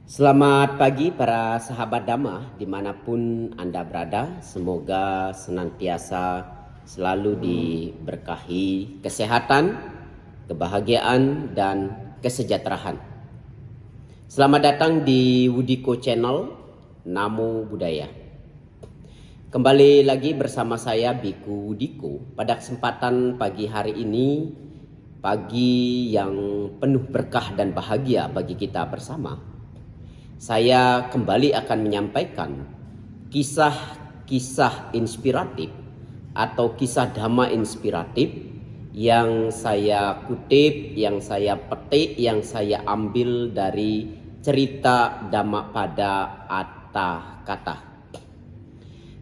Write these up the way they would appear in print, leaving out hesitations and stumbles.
Selamat pagi para sahabat Dhamma dimanapun Anda berada. Semoga senantiasa selalu diberkahi kesehatan, kebahagiaan, dan kesejahteraan. Selamat datang di Wudiko Channel Namo Buddhaya. Kembali lagi bersama saya Biku Wudiko. Pada kesempatan pagi hari ini, pagi yang penuh berkah dan bahagia bagi kita bersama, saya kembali akan menyampaikan kisah-kisah inspiratif atau kisah dhamma inspiratif yang saya kutip, yang saya petik, yang saya ambil dari cerita Dhammapada Atta Kata.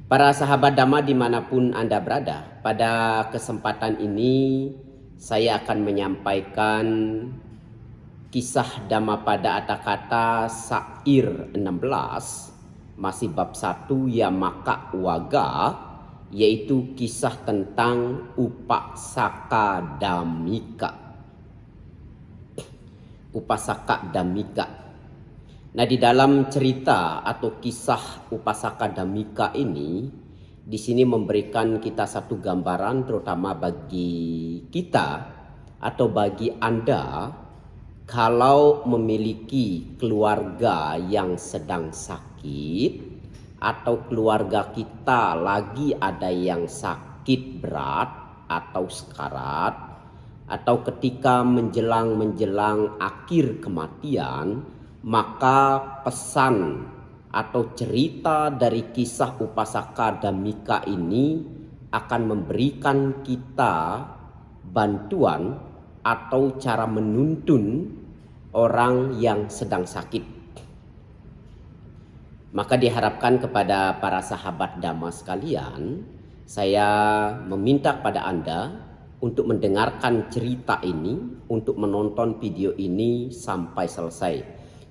Para sahabat Dhamma dimanapun Anda berada, pada kesempatan ini saya akan menyampaikan kisah Dhammapada Atta Kata Sair 16, masih bab 1 Yamaka Waga, yaitu kisah tentang Upasaka Dhammika. Upasaka Dhammika. Nah, di dalam cerita atau kisah Upasaka Dhammika ini, di sini memberikan kita satu gambaran terutama bagi kita atau bagi Anda. Kalau memiliki keluarga yang sedang sakit atau keluarga kita lagi ada yang sakit berat atau sekarat, atau ketika menjelang akhir kematian, maka pesan atau cerita dari kisah Upasaka Dhammika ini akan memberikan kita bantuan atau cara menuntun orang yang sedang sakit. Maka diharapkan kepada para sahabat Dhamma sekalian, saya meminta kepada Anda untuk mendengarkan cerita ini, untuk menonton video ini sampai selesai,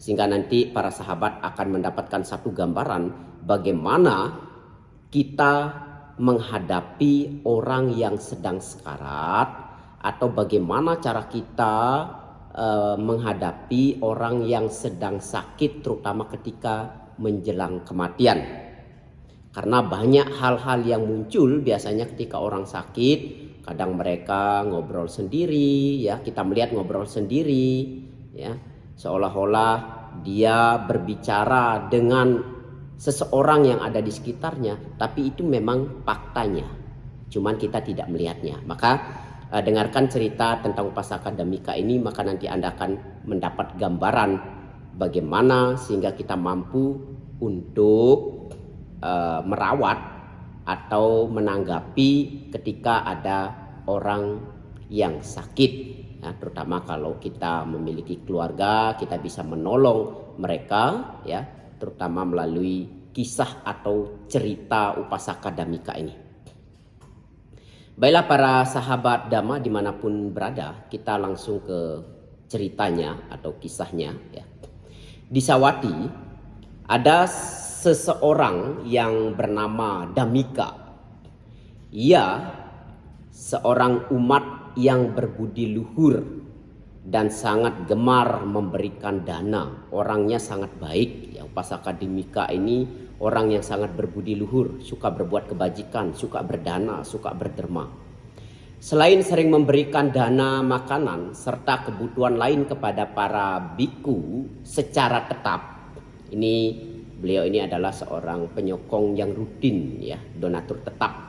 sehingga nanti para sahabat akan mendapatkan satu gambaran bagaimana kita menghadapi orang yang sedang sekarat, atau bagaimana cara kita menghadapi orang yang sedang sakit, terutama ketika menjelang kematian. Karena banyak hal-hal yang muncul biasanya ketika orang sakit. Kadang mereka ngobrol sendiri, ya, kita melihat ngobrol sendiri, ya, seolah-olah dia berbicara dengan seseorang yang ada di sekitarnya, tapi itu memang faktanya, cuman kita tidak melihatnya. Maka dengarkan cerita tentang Upasaka Dhammika ini, maka nanti Anda akan mendapat gambaran bagaimana sehingga kita mampu untuk merawat atau menanggapi ketika ada orang yang sakit. Nah, terutama kalau kita memiliki keluarga, kita bisa menolong mereka, ya, terutama melalui kisah atau cerita Upasaka Dhammika ini. Baiklah para sahabat Dhamma dimanapun berada, kita langsung ke ceritanya atau kisahnya, ya. Di Sawati ada seseorang yang bernama Dhammika. Ia seorang umat yang berbudi luhur dan sangat gemar memberikan dana. Orangnya sangat baik, ya. Upasaka Dhammika ini orang yang sangat berbudi luhur, suka berbuat kebajikan, suka berdana, suka berderma. Selain sering memberikan dana, makanan, serta kebutuhan lain kepada para biku secara tetap. Beliau ini adalah seorang penyokong yang rutin, ya, donatur tetap.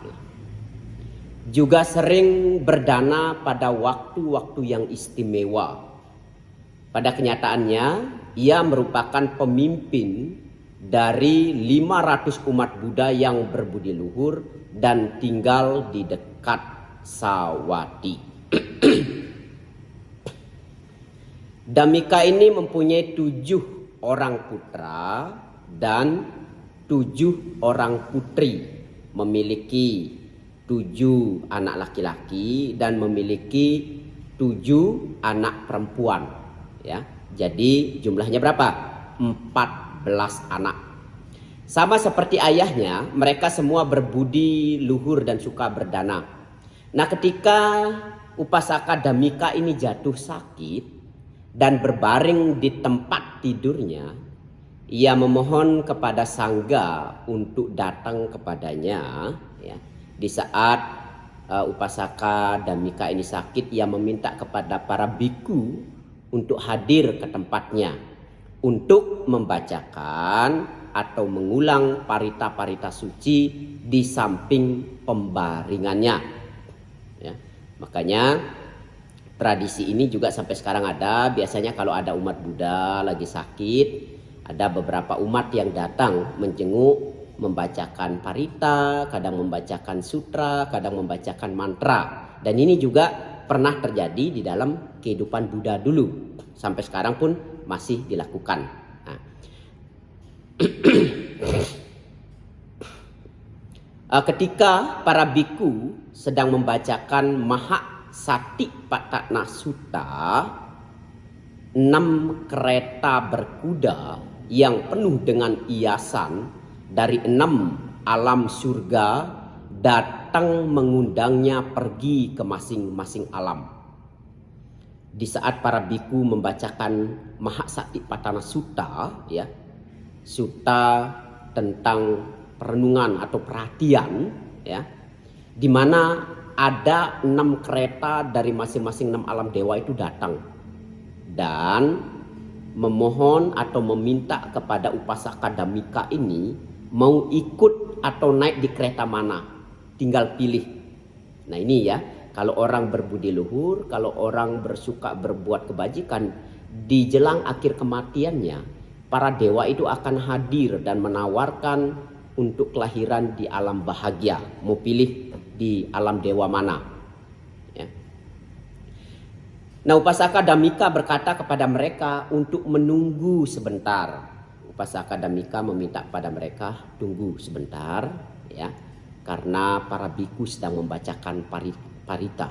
Juga sering berdana pada waktu-waktu yang istimewa. Pada kenyataannya, ia merupakan pemimpin dari 500 umat Buddha yang berbudi luhur dan tinggal di dekat Sawati. Dhammika ini mempunyai 7 orang putra dan 7 orang putri, memiliki 7 anak laki-laki dan memiliki 7 anak perempuan, ya. Jadi jumlahnya berapa? 14 anak. Sama seperti ayahnya, mereka semua berbudi luhur dan suka berdana. Nah, ketika Upasaka Dhammika ini jatuh sakit dan berbaring di tempat tidurnya, ia memohon kepada sangga untuk datang kepadanya, ya. Di saat Upasaka Dhammika ini sakit, ia meminta kepada para biku untuk hadir ke tempatnya untuk membacakan atau mengulang parita-parita suci di samping pembaringannya, ya. Makanya tradisi ini juga sampai sekarang ada. Biasanya kalau ada umat Buddha lagi sakit, ada beberapa umat yang datang menjenguk, membacakan parita, kadang membacakan sutra, kadang membacakan mantra. Dan ini juga pernah terjadi di dalam kehidupan Buddha dulu. Sampai sekarang pun masih dilakukan. Nah. Ketika para biku sedang membacakan Mahasatipatthana Sutta, 6 kereta berkuda yang penuh dengan hiasan dari 6 alam surga datang mengundangnya pergi ke masing-masing alam. Di saat para biku membacakan Mahasatipatthana Sutta, ya, sutta tentang perenungan atau perhatian, ya, di mana ada 6 kereta dari masing-masing 6 alam dewa itu datang dan memohon atau meminta kepada Upasaka Dhammika ini mau ikut atau naik di kereta mana, tinggal pilih. Nah ini ya, kalau orang berbudi luhur, kalau orang bersuka berbuat kebajikan, di jelang akhir kematiannya, para dewa itu akan hadir dan menawarkan untuk kelahiran di alam bahagia, mau pilih di alam dewa mana, ya. Nah Upasaka Dhammika berkata kepada mereka untuk menunggu sebentar. Upasaka Dhammika meminta kepada mereka tunggu sebentar, ya, karena para biku sedang membacakan parita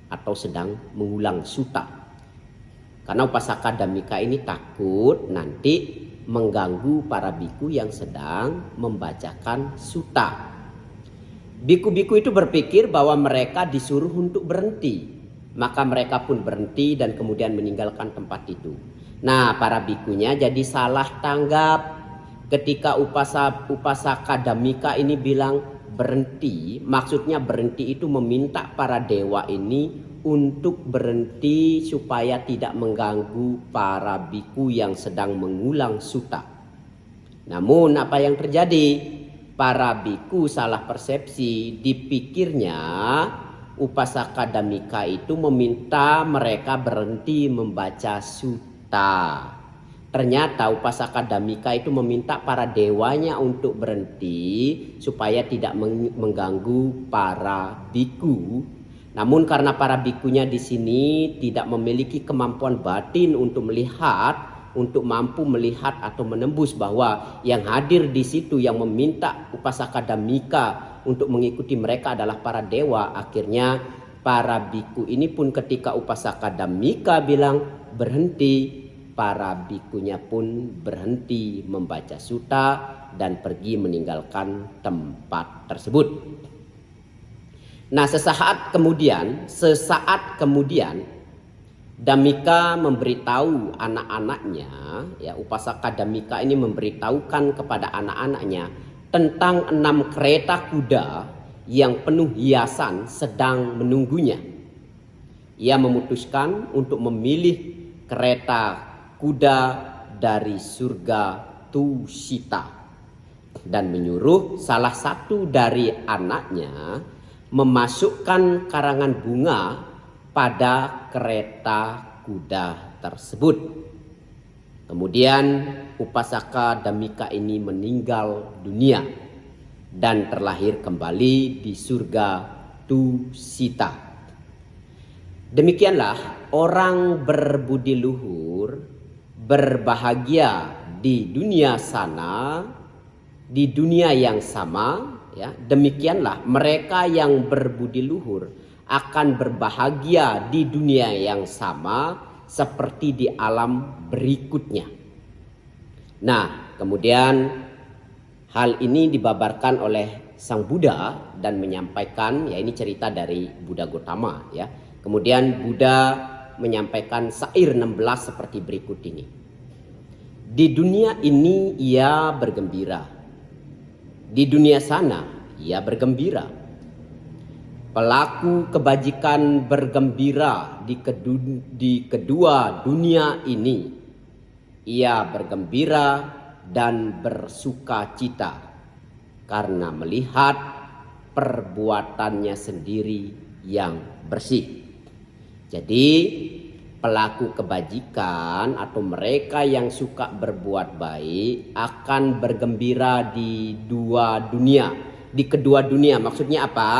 atau sedang mengulang sutta. Karena Upasaka Dhammika ini takut nanti mengganggu para biku yang sedang membacakan sutta. Biku-biku itu berpikir bahwa mereka disuruh untuk berhenti. Maka mereka pun berhenti dan kemudian meninggalkan tempat itu. Nah para bikunya jadi salah tanggap. Ketika Upasaka Dhammika ini bilang berhenti, maksudnya berhenti itu meminta para dewa ini untuk berhenti supaya tidak mengganggu para biku yang sedang mengulang sutta. Namun apa yang terjadi? Para biku salah persepsi, dipikirnya Upasaka Dhammika itu meminta mereka berhenti membaca sutta. Ternyata Upasaka Dhammika itu meminta para dewanya untuk berhenti supaya tidak mengganggu para biku. Namun karena para bikunya di sini tidak memiliki kemampuan batin untuk mampu melihat atau menembus bahwa yang hadir di situ yang meminta Upasaka Dhammika untuk mengikuti mereka adalah para dewa. Akhirnya para biku ini pun ketika Upasaka Dhammika bilang berhenti, para bikunya pun berhenti membaca sutta dan pergi meninggalkan tempat tersebut. Nah sesaat kemudian Dhammika memberitahu anak-anaknya, ya, Upasaka Dhammika ini memberitahukan kepada anak-anaknya tentang 6 kereta kuda yang penuh hiasan sedang menunggunya. Ia memutuskan untuk memilih kereta kuda dari surga Tusita dan menyuruh salah satu dari anaknya memasukkan karangan bunga pada kereta kuda tersebut. Kemudian Upasaka Dhammika ini meninggal dunia dan terlahir kembali di surga Tusita. Demikianlah orang berbudi luhur berbahagia di dunia sana, di dunia yang sama, ya. Demikianlah mereka yang berbudi luhur akan berbahagia di dunia yang sama seperti di alam berikutnya. Nah, kemudian hal ini dibabarkan oleh Sang Buddha dan menyampaikan, ya ini cerita dari Buddha Gotama, ya. Kemudian Buddha menyampaikan syair 16 seperti berikut ini. Di dunia ini ia bergembira, di dunia sana ia bergembira. Pelaku kebajikan bergembira di kedua dunia ini. Ia bergembira dan bersuka cita karena melihat perbuatannya sendiri yang bersih. Jadi pelaku kebajikan atau mereka yang suka berbuat baik akan bergembira di dua dunia, di kedua dunia. Maksudnya apa?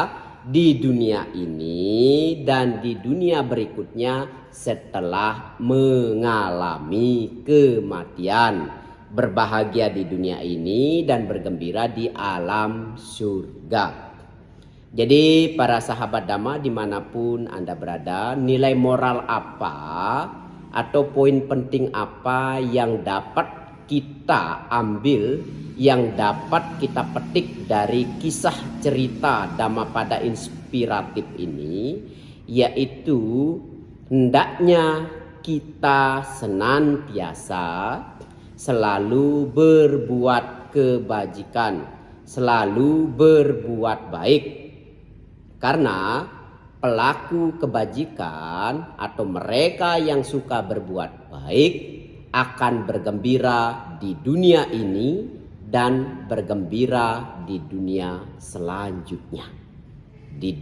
Di dunia ini dan di dunia berikutnya setelah mengalami kematian. Berbahagia di dunia ini dan bergembira di alam surga. Jadi para sahabat Dhamma dimanapun Anda berada, nilai moral apa atau poin penting apa yang dapat kita ambil, yang dapat kita petik dari kisah cerita Dhammapada inspiratif ini, yaitu hendaknya kita senantiasa selalu berbuat kebajikan, selalu berbuat baik. Karena pelaku kebajikan atau mereka yang suka berbuat baik akan bergembira di dunia ini dan bergembira di dunia selanjutnya. Di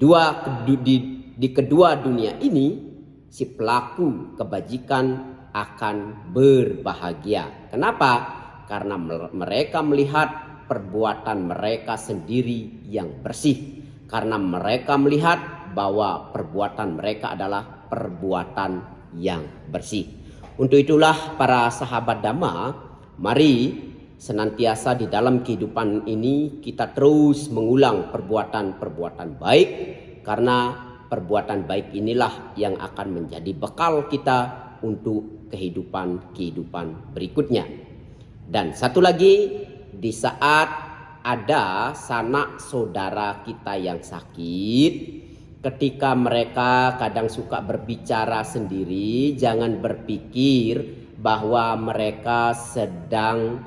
kedua dunia ini si pelaku kebajikan akan berbahagia. Kenapa? Karena mereka melihat perbuatan mereka sendiri yang bersih. Karena mereka melihat bahwa perbuatan mereka adalah perbuatan yang bersih. Untuk itulah para sahabat Dhamma, mari senantiasa di dalam kehidupan ini kita terus mengulang perbuatan-perbuatan baik. Karena perbuatan baik inilah yang akan menjadi bekal kita untuk kehidupan berikutnya. Dan satu lagi, di saat ada sanak saudara kita yang sakit, ketika mereka kadang suka berbicara sendiri, jangan berpikir bahwa mereka sedang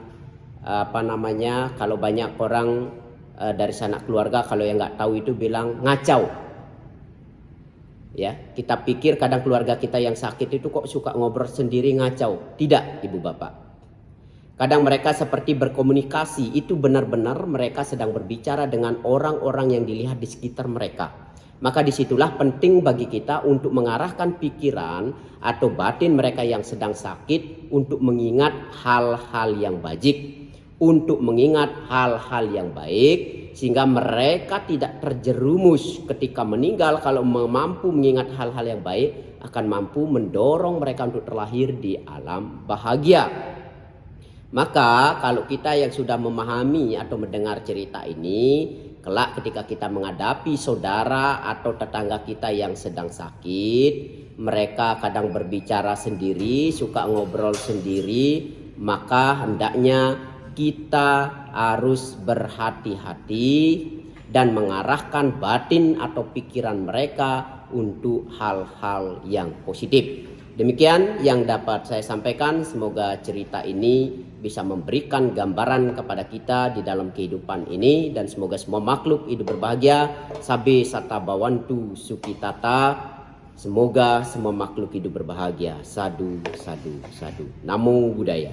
kalau banyak orang dari sanak keluarga, kalau yang nggak tahu itu bilang ngacau. Ya, kita pikir kadang keluarga kita yang sakit itu kok suka ngobrol sendiri ngacau. Tidak, Ibu Bapak. Kadang mereka seperti berkomunikasi, itu benar-benar mereka sedang berbicara dengan orang-orang yang dilihat di sekitar mereka. Maka disitulah penting bagi kita untuk mengarahkan pikiran atau batin mereka yang sedang sakit untuk mengingat hal-hal yang bajik, untuk mengingat hal-hal yang baik, sehingga mereka tidak terjerumus ketika meninggal. Kalau mampu mengingat hal-hal yang baik, akan mampu mendorong mereka untuk terlahir di alam bahagia. Maka kalau kita yang sudah memahami atau mendengar cerita ini, kelak ketika kita menghadapi saudara atau tetangga kita yang sedang sakit, mereka kadang berbicara sendiri, suka ngobrol sendiri, maka hendaknya kita harus berhati-hati dan mengarahkan batin atau pikiran mereka untuk hal-hal yang positif. Demikian yang dapat saya sampaikan. Semoga cerita ini bisa memberikan gambaran kepada kita di dalam kehidupan ini. Dan semoga semua makhluk hidup berbahagia. Sabe sata bawantu sukitata. Semoga semua makhluk hidup berbahagia. Sadu, sadu, sadu. Namo Buddhaya.